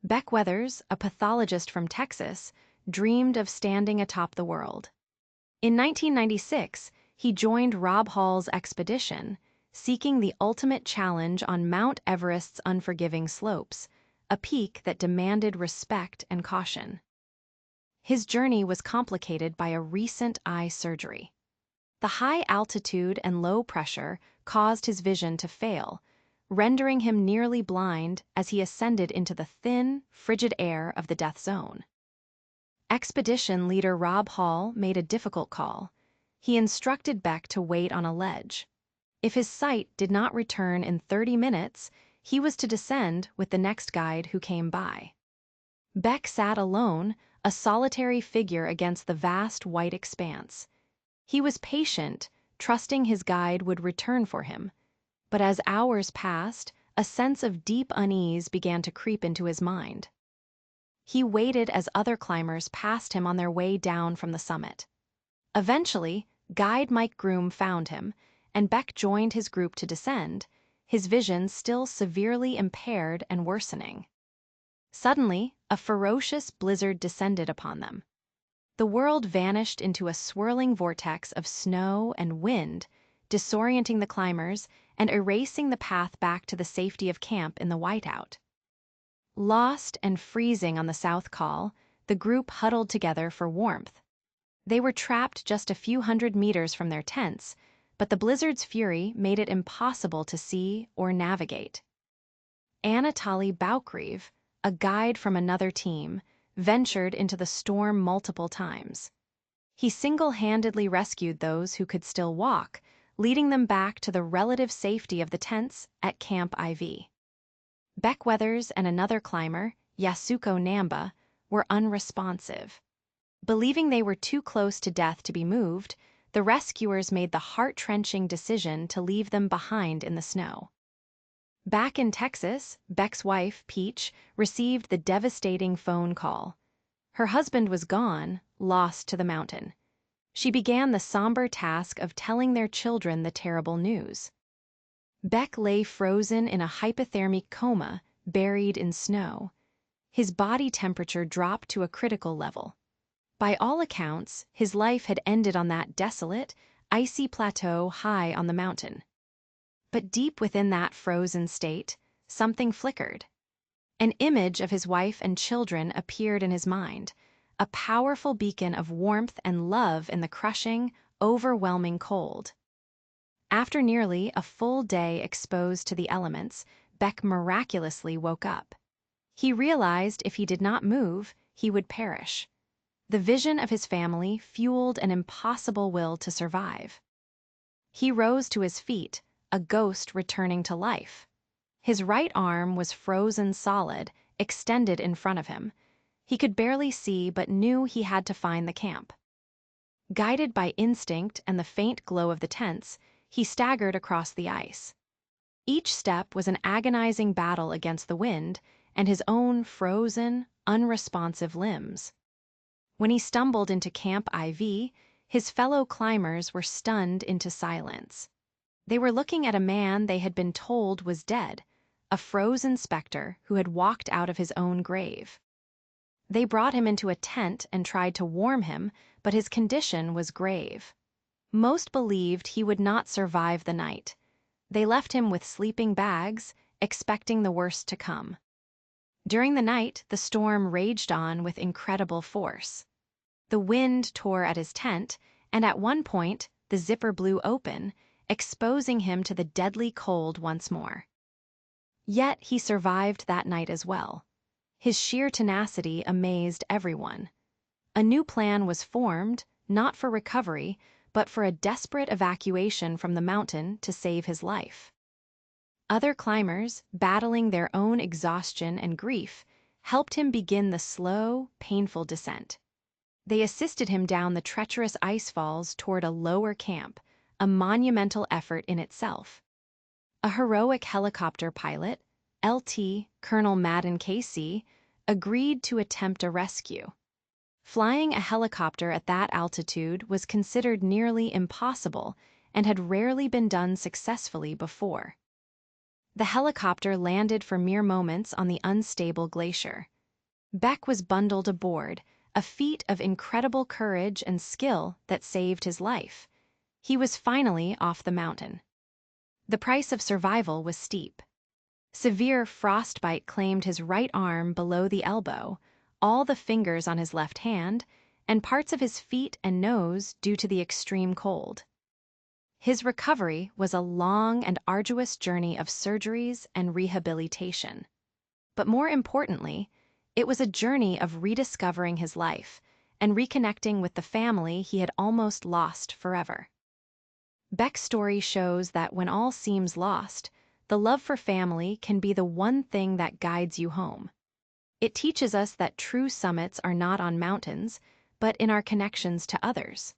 Beck Weathers, a pathologist from Texas, dreamed of standing atop the world. In 1996, he joined Rob Hall's expedition, seeking the ultimate challenge on Mount Everest's unforgiving slopes, a peak that demanded respect and caution. His journey was complicated by a recent eye surgery. The high altitude and low pressure caused his vision to fail, rendering him nearly blind as he ascended into the thin, frigid air of the death zone. Expedition leader Rob Hall made a difficult call. He instructed Beck to wait on a ledge. If his sight did not return in 30 minutes, he was to descend with the next guide who came by. Beck sat alone, a solitary figure against the vast white expanse. He was patient, trusting his guide would return for him. But as hours passed, a sense of deep unease began to creep into his mind. He waited as other climbers passed him on their way down from the summit. Eventually, guide Mike Groom found him, and Beck joined his group to descend, his vision still severely impaired and worsening. Suddenly, a ferocious blizzard descended upon them. The world vanished into a swirling vortex of snow and wind, disorienting the climbers and erasing the path back to the safety of camp in the whiteout. Lost and freezing on the South Col, the group huddled together for warmth. They were trapped just a few hundred meters from their tents, but the blizzard's fury made it impossible to see or navigate. Anatoly Baukriv, a guide from another team, ventured into the storm multiple times. He single-handedly rescued those who could still walk, leading them back to the relative safety of the tents at Camp IV. Beck Weathers and another climber, Yasuko Namba, were unresponsive. Believing they were too close to death to be moved, the rescuers made the heart-wrenching decision to leave them behind in the snow. Back in Texas, Beck's wife, Peach, received the devastating phone call. Her husband was gone, lost to the mountain. She began the somber task of telling their children the terrible news. Beck lay frozen in a hypothermic coma, buried in snow. His body temperature dropped to a critical level. By all accounts, his life had ended on that desolate, icy plateau high on the mountain. But deep within that frozen state, something flickered. An image of his wife and children appeared in his mind, a powerful beacon of warmth and love in the crushing, overwhelming cold. After nearly a full day exposed to the elements, Beck miraculously woke up. He realized if he did not move, he would perish. The vision of his family fueled an impossible will to survive. He rose to his feet, a ghost returning to life. His right arm was frozen solid, extended in front of him. He could barely see but knew he had to find the camp. Guided by instinct and the faint glow of the tents, he staggered across the ice. Each step was an agonizing battle against the wind and his own frozen, unresponsive limbs. When he stumbled into Camp IV, his fellow climbers were stunned into silence. They were looking at a man they had been told was dead, a frozen specter who had walked out of his own grave. They brought him into a tent and tried to warm him, but his condition was grave. Most believed he would not survive the night. They left him with sleeping bags, expecting the worst to come. During the night, the storm raged on with incredible force. The wind tore at his tent, and at one point, the zipper blew open, exposing him to the deadly cold once more. Yet he survived that night as well. His sheer tenacity amazed everyone. A new plan was formed, not for recovery, but for a desperate evacuation from the mountain to save his life. Other climbers, battling their own exhaustion and grief, helped him begin the slow, painful descent. They assisted him down the treacherous ice falls toward a lower camp, a monumental effort in itself. A heroic helicopter pilot, LT Colonel Madden KC, agreed to attempt a rescue. Flying a helicopter at that altitude was considered nearly impossible and had rarely been done successfully before. The helicopter landed for mere moments on the unstable glacier. Beck was bundled aboard, a feat of incredible courage and skill that saved his life. He was finally off the mountain. The price of survival was steep. Severe frostbite claimed his right arm below the elbow, all the fingers on his left hand, and parts of his feet and nose due to the extreme cold. His recovery was a long and arduous journey of surgeries and rehabilitation. But more importantly, it was a journey of rediscovering his life and reconnecting with the family he had almost lost forever. Beck's story shows that when all seems lost, the love for family can be the one thing that guides you home. It teaches us that true summits are not on mountains, but in our connections to others.